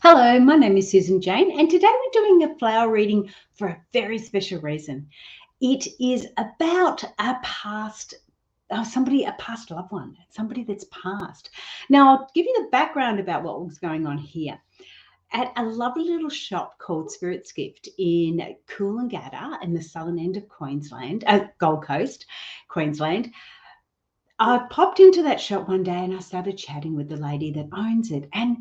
Hello, my name is Susan Jane, and today we're doing a flower reading for a very special reason. It is about a past, a past loved one, somebody that's passed. Now, I'll give you the background about what was going on here. At a lovely little shop called Spirit's Gift in Coolangatta in the southern end of Queensland, Gold Coast, Queensland, I popped into that shop one day and I started chatting with the lady that owns it, and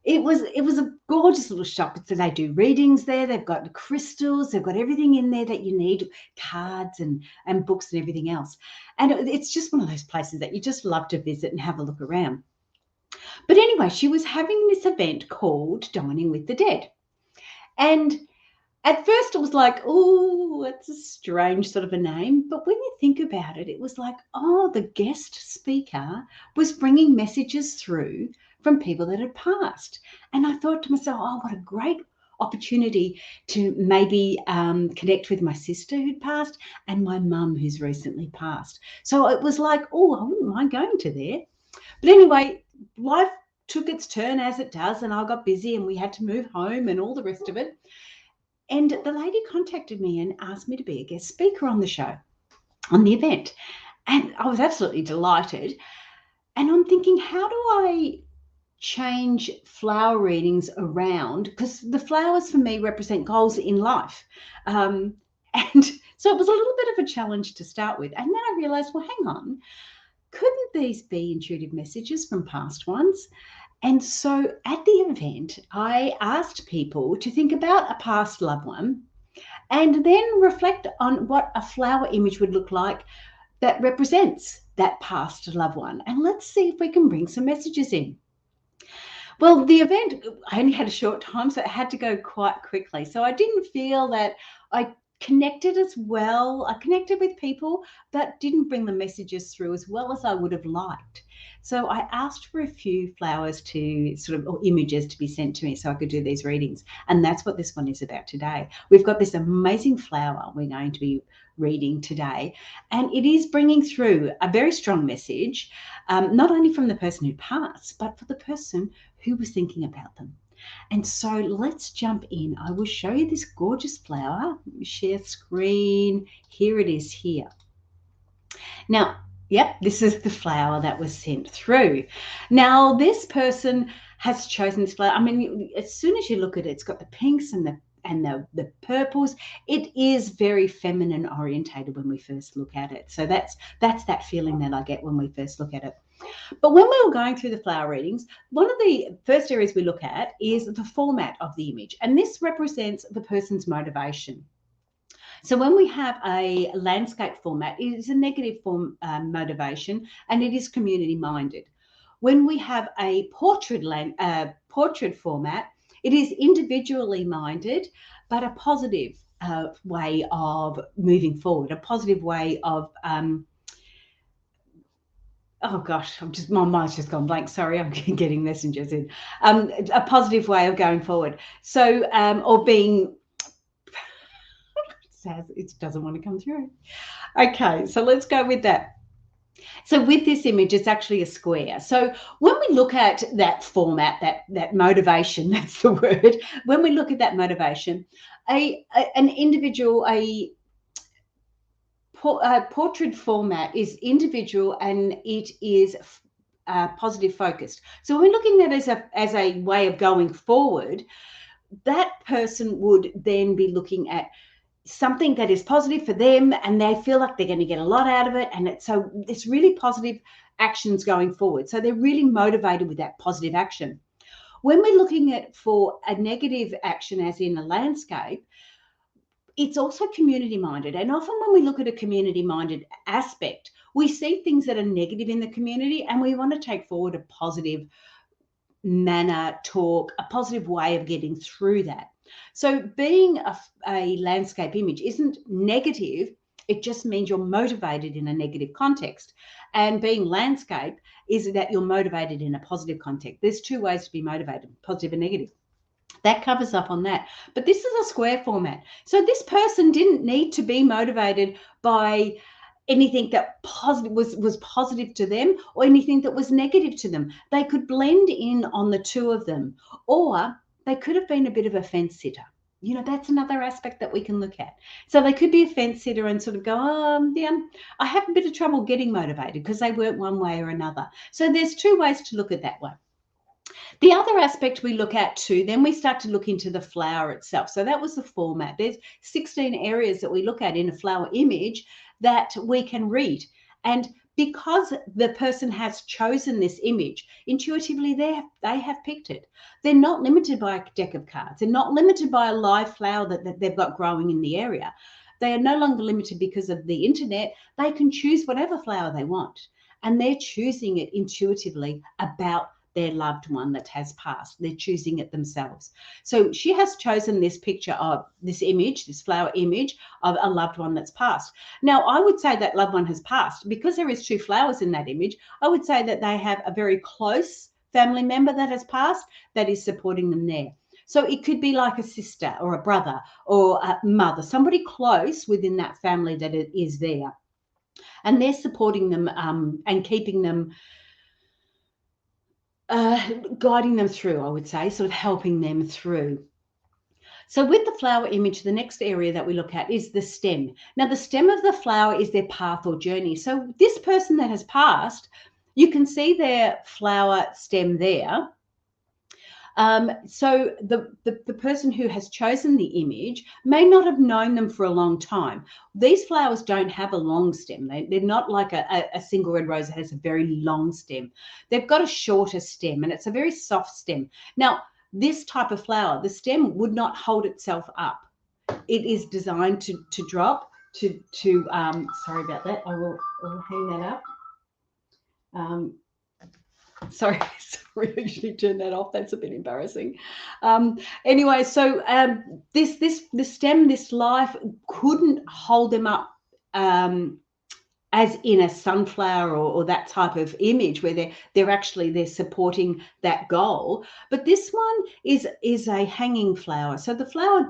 it was a gorgeous little shop. So they do readings there. They've got the crystals. They've got everything in there that you need, cards and books and everything else. And it's just one of those places that you just love to visit and have a look around. But anyway, she was having this event called Dining with the Dead. And at first it was like, oh, that's a strange sort of a name. But when you think about it, it was like, oh, the guest speaker was bringing messages through from people that had passed. And I thought to myself, oh, what a great opportunity to maybe connect with my sister who'd passed and my mum who's recently passed. So it was like, oh, I wouldn't mind going to there. But anyway, life took its turn as it does, and I got busy and we had to move home and all the rest of it. And the lady contacted me and asked me to be a guest speaker on the show, on the event. And I was absolutely delighted. And I'm thinking, how do I change flower readings around? Because the flowers for me represent goals in life. And so it was a little bit of a challenge to start with. And then I realized, well, hang on, couldn't these be intuitive messages from past ones? And so at the event, I asked people to think about a past loved one and then reflect on what a flower image would look like that represents that past loved one. And let's see if we can bring some messages in. Well, the event, I only had a short time, so it had to go quite quickly. So I didn't feel that I connected as well. I connected with people, but didn't bring the messages through as well as I would have liked. So I asked for a few flowers to or images to be sent to me so I could do these readings. And that's what this one is about today. We've got this amazing flower we're going to be reading today, and it is bringing through a very strong message, not only from the person who passed, but for the person who was thinking about them. And so let's jump in. I will show you this gorgeous flower. Share screen. Here it is here. Now, yep, this is the flower that was sent through. Now, this person has chosen this flower. I mean, as soon as you look at it, it's got the pinks and the purples. It is very feminine orientated when we first look at it. So that's that feeling that I get when we first look at it. But when we were going through the flower readings, one of the first areas we look at is the format of the image. And this represents the person's motivation. So when we have a landscape format, it is a negative form motivation, and it is community minded. When we have a portrait format, it is individually minded, but a positive way of moving forward, a positive way of oh gosh, my mind's just gone blank. Sorry, I'm getting messengers in. A positive way of going forward. So, or being, it doesn't want to come through. Okay, so let's go with that. So with this image, it's actually a square. So when we look at that format, that motivation, that's the word. When we look at that motivation, an individual, portrait format is individual and it is positive focused. So when we're looking at it as a way of going forward, that person would then be looking at something that is positive for them and they feel like they're going to get a lot out of it. And it's really positive actions going forward. So they're really motivated with that positive action. When we're looking at for a negative action, as in a landscape, it's also community minded. And often when we look at a community minded aspect, we see things that are negative in the community and we want to take forward a positive manner, talk, a positive way of getting through that. So being a landscape image isn't negative. It just means you're motivated in a negative context. And being landscape is that you're motivated in a positive context. There's two ways to be motivated, positive and negative. That covers up on that. But this is a square format. So this person didn't need to be motivated by anything that was positive to them or anything that was negative to them. They could blend in on the two of them, or they could have been a bit of a fence sitter. You know, that's another aspect that we can look at. So they could be a fence sitter and sort of go, yeah, I have a bit of trouble getting motivated because they weren't one way or another. So there's two ways to look at that one. The other aspect we look at too, then we start to look into the flower itself. So that was the format. There's 16 areas that we look at in a flower image that we can read. And because the person has chosen this image, intuitively they have picked it. They're not limited by a deck of cards. They're not limited by a live flower that they've got growing in the area. They are no longer limited because of the internet. They can choose whatever flower they want. And they're choosing it intuitively about their loved one that has passed. They're choosing it themselves. So she has chosen this picture of this image, this flower image of a loved one that's passed. Now, I would say that loved one has passed because there is two flowers in that image. I would say that they have a very close family member that has passed that is supporting them there. So it could be like a sister or a brother or a mother, somebody close within that family that is there. And they're supporting them and keeping them guiding them through, I would say, sort of helping them through. So with the flower image, the next area that we look at is the stem. Now, the stem of the flower is their path or journey. So this person that has passed, you can see their flower stem there. So the person who has chosen the image may not have known them for a long time. These flowers don't have a long stem. They're not like a single red rose that has a very long stem. They've got a shorter stem, and it's a very soft stem. Now, this type of flower, the stem would not hold itself up. It is designed to drop, sorry about that. I will hang that up. Sorry, I usually turn that off. That's a bit embarrassing. Anyway, so the stem, this life couldn't hold them up as in a sunflower or that type of image where they're supporting that goal. But this one is a hanging flower. So the flower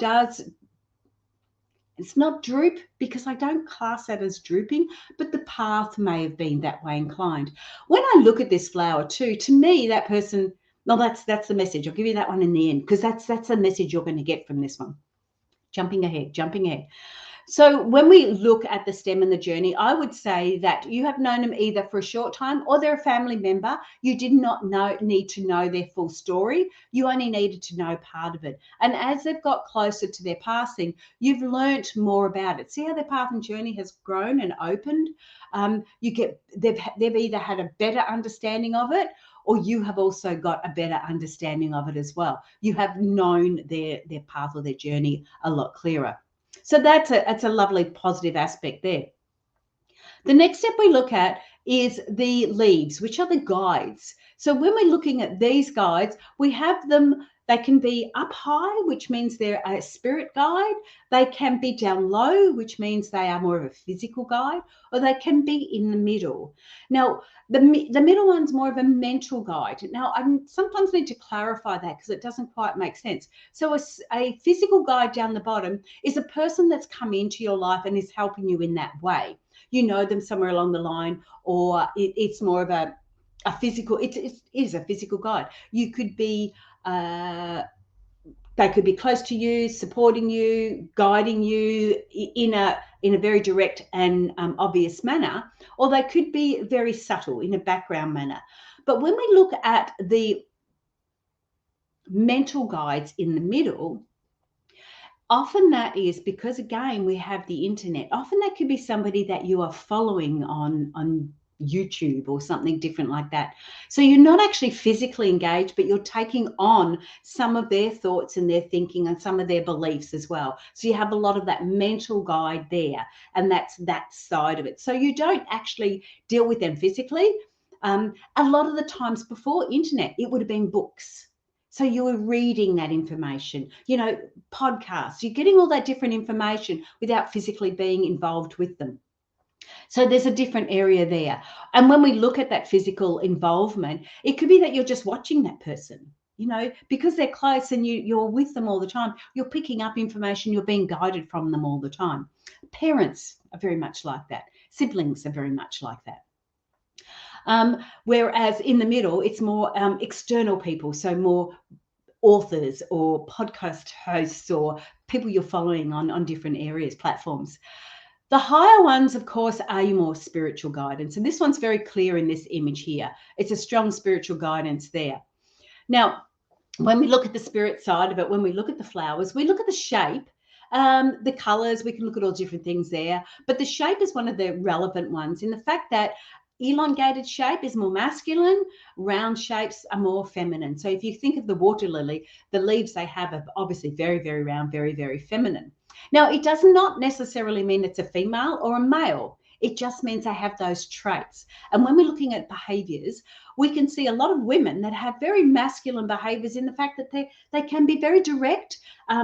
it's not droop because I don't class that as drooping, but the path may have been that way inclined. When I look at this flower too, to me, that person, no, that's the message. I'll give you that one in the end because that's the message you're going to get from this one. Jumping ahead. So when we look at the stem and the journey, I would say that you have known them either for a short time or they're a family member. You did not need to know their full story. You only needed to know part of it. And as they've got closer to their passing, you've learnt more about it. See how their path and journey has grown and opened? They've either had a better understanding of it, or you have also got a better understanding of it as well. You have known their path or their journey a lot clearer. So that's a lovely positive aspect there. The next step we look at is the leaves, which are the guides. So when we're looking at these guides, we have them, they can be up high, which means they're a spirit guide. They can be down low, which means they are more of a physical guide, or they can be in the middle. Now, the middle one's more of a mental guide. Now, I sometimes need to clarify that because it doesn't quite make sense. So a physical guide down the bottom is a person that's come into your life and is helping you in that way. You know them somewhere along the line, or it's more of a physical, it is a physical guide. You could be, they could be close to you, supporting you, guiding you in a very direct and obvious manner, or they could be very subtle in a background manner. But when we look at the mental guides in the middle, often that is because, again, we have the internet. Often that could be somebody that you are following on YouTube or something different like that. So you're not actually physically engaged, but you're taking on some of their thoughts and their thinking and some of their beliefs as well. So you have a lot of that mental guide there, and that's that side of it. So you don't actually deal with them physically. A lot of the times before internet, it would have been books. So you were reading that information, podcasts, you're getting all that different information without physically being involved with them. So there's a different area there. And when we look at that physical involvement, it could be that you're just watching that person, because they're close and you're with them all the time. You're picking up information, you're being guided from them all the time. Parents are very much like that. Siblings are very much like that. Whereas in the middle, it's more external people, so more authors or podcast hosts or people you're following on different areas, platforms. The higher ones, of course, are your more spiritual guidance. And this one's very clear in this image here. It's a strong spiritual guidance there. Now, when we look at the spirit side of it, when we look at the flowers, we look at the shape, the colors, we can look at all different things there. But the shape is one of the relevant ones in the fact that elongated shape is more masculine, round shapes are more feminine. So if you think of the water lily, the leaves they have are obviously very, very round, very, very feminine. Now, it does not necessarily mean it's a female or a male. It just means they have those traits. And when we're looking at behaviors, we can see a lot of women that have very masculine behaviors in the fact that they can be very direct,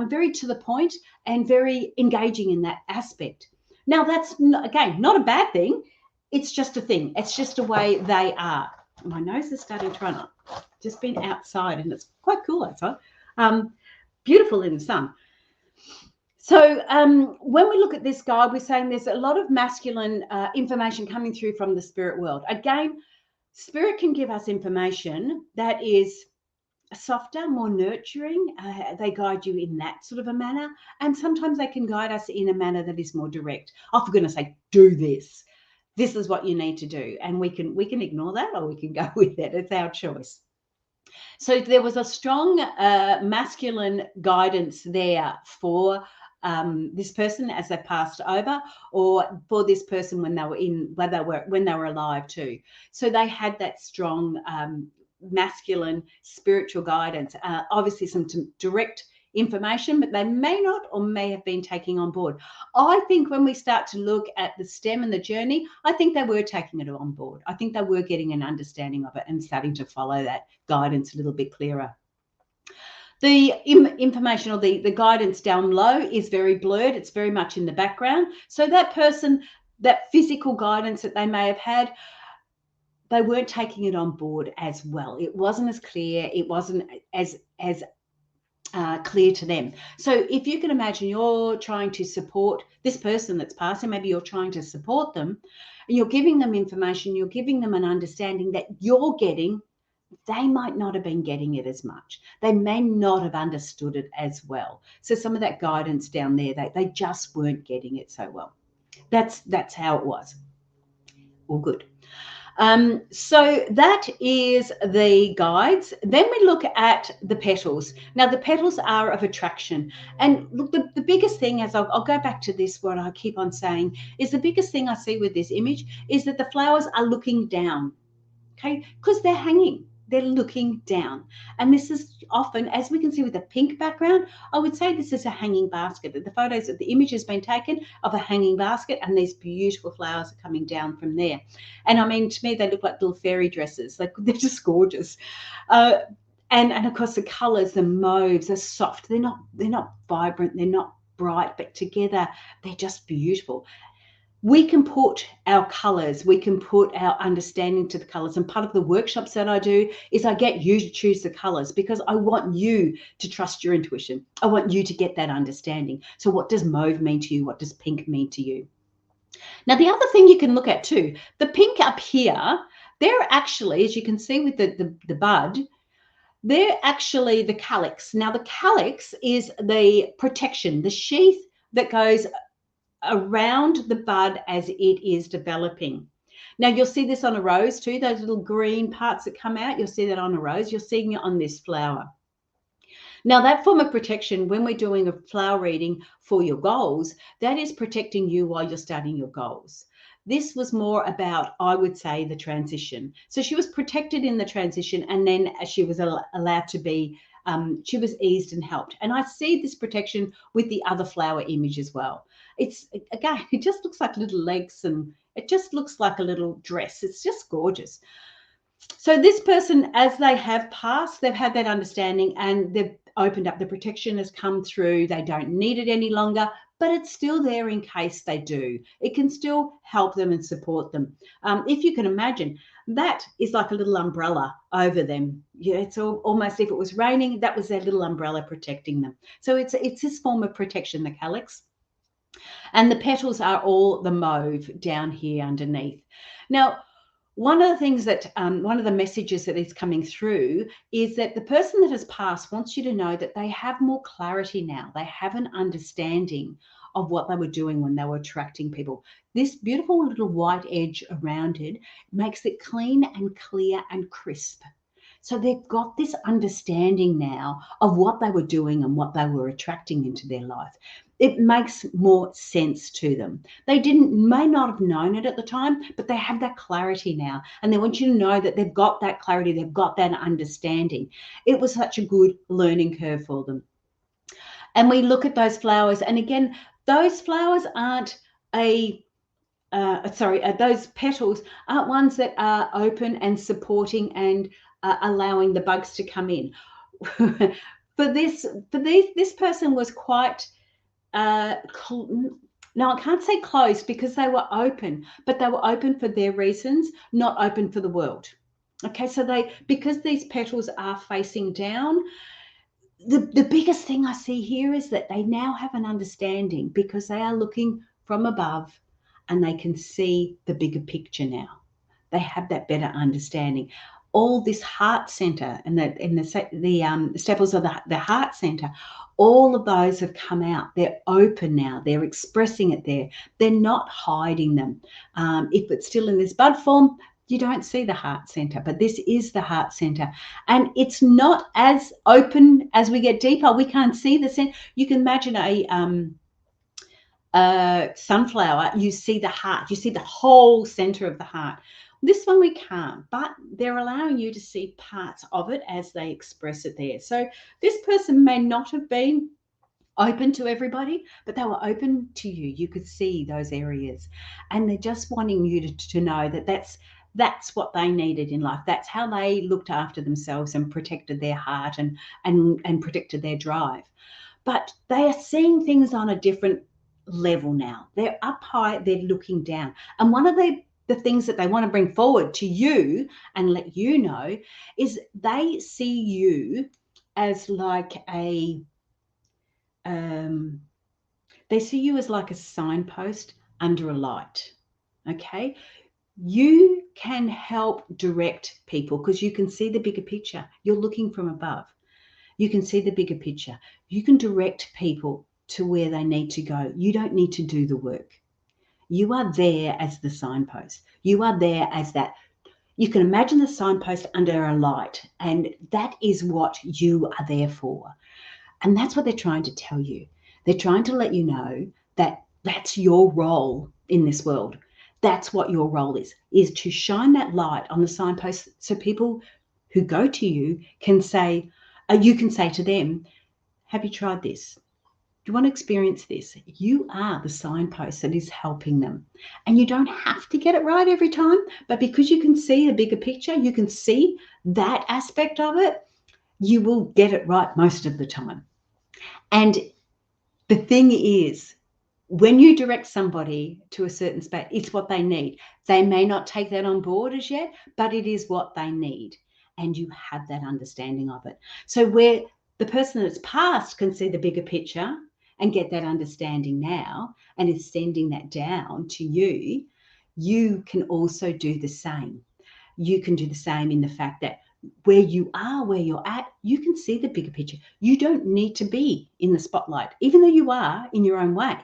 very to the point, and very engaging in that aspect. Now, that's, again, not a bad thing. It's just a thing. It's just a way they are. My nose is starting to run up. Just been outside, and it's quite cool outside. Beautiful in the sun. So when we look at this guide, we're saying there's a lot of masculine information coming through from the spirit world. Again, spirit can give us information that is softer, more nurturing. They guide you in that sort of a manner. And sometimes they can guide us in a manner that is more direct. Oh, for goodness sake, do this. This is what you need to do. And we can ignore that or we can go with it. It's our choice. So there was a strong masculine guidance there for this person as they passed over, or for this person when they were alive too. So they had that strong masculine spiritual guidance. Obviously, some direct information, but they may not or may have been taking on board. I think when we start to look at the stem and the journey, I think they were taking it on board. I think they were getting an understanding of it and starting to follow that guidance a little bit clearer. The information or the guidance down low is very blurred. It's very much in the background. So that person, that physical guidance that they may have had, they weren't taking it on board as well. It wasn't as clear. It wasn't as clear to them. So if you can imagine you're trying to support this person that's passing, maybe you're trying to support them, and you're giving them information, you're giving them an understanding that you're getting, they might not have been getting it as much. They may not have understood it as well. So some of that guidance down there, they just weren't getting it so well. That's how it was. All good. So that is the guides. Then we look at the petals. Now, the petals are of attraction. And look, the biggest thing, as I'll go back to this, what I keep on saying, is the biggest thing I see with this image is that the flowers are looking down, okay, because they're hanging. They're looking down. And this is often, as we can see with the pink background, I would say this is a hanging basket. The photos of the image has been taken of a hanging basket, and these beautiful flowers are coming down from there. And I mean, to me, they look like little fairy dresses. Like, they're just gorgeous. And of course, the colors, the mauves are soft. They're not vibrant. They're not bright, but together they're just beautiful. We can put our colours, we can put our understanding to the colours. And part of the workshops that I do is I get you to choose the colours because I want you to trust your intuition. I want you to get that understanding. So what does mauve mean to you? What does pink mean to you? Now, the other thing you can look at too, the pink up here, they're actually, as you can see with the bud, they're actually the calyx. Now, the calyx is the protection, the sheath that goes around the bud as it is developing. Now, you'll see this on a rose too, those little green parts that come out, you'll see that on a rose, you're seeing it on this flower. Now, that form of protection, when we're doing a flower reading for your goals, that is protecting you while you're starting your goals. This was more about, I would say, the transition. So she was protected in the transition, and then she was allowed to be she was eased and helped. And I see this protection with the other flower image as well. It's, again, it just looks like little legs and it just looks like a little dress. It's just gorgeous. So this person, as they have passed, they've had that understanding and they've opened up. The protection has come through. They don't need it any longer, but it's still there in case they do. It can still help them and support them. If you can imagine, that is like a little umbrella over them. Yeah, it's almost, if it was raining, that was their little umbrella protecting them. So it's this form of protection, the calyx. And the petals are all the mauve down here underneath. Now, one of the things that, one of the messages that is coming through is that the person that has passed wants you to know that they have more clarity now. They have an understanding of what they were doing when they were attracting people. This beautiful little white edge around it makes it clean and clear and crisp. So they've got this understanding now of what they were doing and what they were attracting into their life. It makes more sense to them. They may not have known it at the time, but they have that clarity now. And they want you to know that they've got that clarity, they've got that understanding. It was such a good learning curve for them. And we look at those flowers, and again, those flowers aren't those petals aren't ones that are open and supporting and allowing the bugs to come in. This person was quite no, I can't say closed, because they were open, but they were open for their reasons, not open for the world. Okay, so because these petals are facing down, the biggest thing I see here is that they now have an understanding, because they are looking from above and they can see the bigger picture now. They have that better understanding. All this heart center and the staples of the heart center, all of those have come out. They're open now. They're expressing it there. They're not hiding them. If it's still in this bud form, you don't see the heart center, but this is the heart center. And it's not as open as we get deeper. We can't see the center. You can imagine a sunflower. You see the heart. You see the whole center of the heart. This one we can't, but they're allowing you to see parts of it as they express it there. So this person may not have been open to everybody, but they were open to you. You could see those areas, and they're just wanting you to know that that's what they needed in life. That's how they looked after themselves and protected their heart and protected their drive. But they are seeing things on a different level now. They're up high, they're looking down. And one of the things that they want to bring forward to you and let you know is they see you as like they see you as like a signpost under a light. Okay, you can help direct people because you can see the bigger picture. You're looking from above. You can see the bigger picture. You can direct people to where they need to go. You don't need to do the work. You are there as the signpost. You are there as that. You can imagine the signpost under a light, and that is what you are there for. And that's what they're trying to tell you. They're trying to let you know that that's your role in this world. That's what your role is to shine that light on the signpost so people who go to you can say, you can say to them, have you tried this? Do you want to experience this? You are the signpost that is helping them. And you don't have to get it right every time, but because you can see the bigger picture, you can see that aspect of it, you will get it right most of the time. And the thing is, when you direct somebody to a certain space, it's what they need. They may not take that on board as yet, but it is what they need. And you have that understanding of it. So where the person that's passed can see the bigger picture and get that understanding now and is sending that down to you, you can also do the same. You can do the same in the fact that where you are, where you're at, you can see the bigger picture. You don't need to be in the spotlight, even though you are in your own way.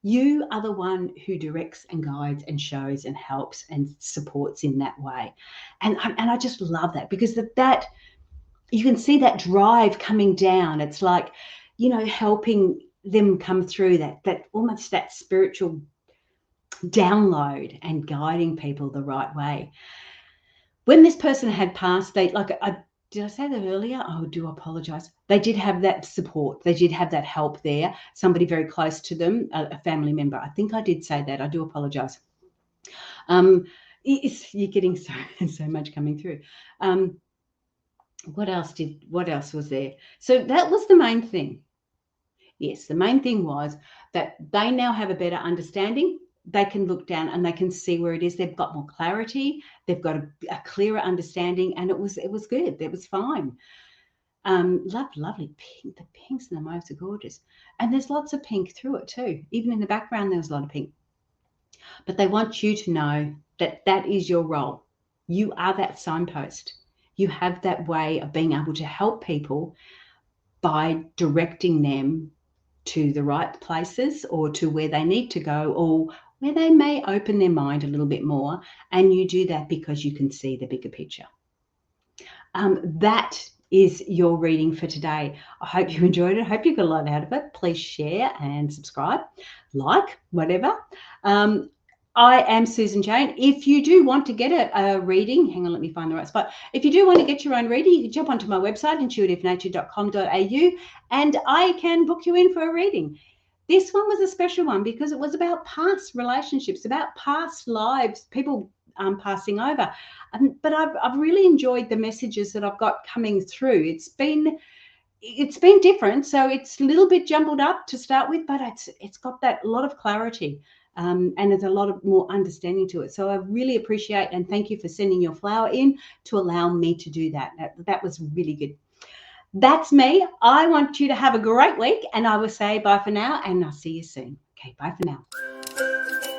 You are the one who directs and guides and shows and helps and supports in that way. And I just love that, because that you can see that drive coming down. It's like, helping them come through that almost that spiritual download and guiding people the right way. When this person had passed, did I say that earlier? Oh, I do apologize. They did have that support. They did have that help there. Somebody very close to them, a family member. I think I did say that. I do apologize. You're getting so much coming through. What else was there? So that was the main thing. Yes, the main thing was that they now have a better understanding. They can look down and they can see where it is. They've got more clarity. They've got a clearer understanding, and it was good. It was fine. Lovely pink. The pinks and the mauves are gorgeous, and there's lots of pink through it too. Even in the background, there was a lot of pink. But they want you to know that is your role. You are that signpost. You have that way of being able to help people by directing them to the right places or to where they need to go, or where they may open their mind a little bit more. And you do that because you can see the bigger picture. That is your reading for today. I hope you enjoyed it. I hope you got a lot out of it. Please share and subscribe, like, whatever. I am Susan Jane. If you do want to get a reading, hang on, let me find the right spot. If you do want to get your own reading, you can jump onto my website, intuitivenature.com.au, and I can book you in for a reading. This one was a special one because it was about past relationships, about past lives, people passing over. But I've really enjoyed the messages that I've got coming through. It's been different, so it's a little bit jumbled up to start with, but it's got that lot of clarity, and there's a lot of more understanding to it. So I really appreciate and thank you for sending your flower in to allow me to do that. That was really good. That's me. I want you to have a great week, and I will say bye for now, and I'll see you soon. Okay, bye for now.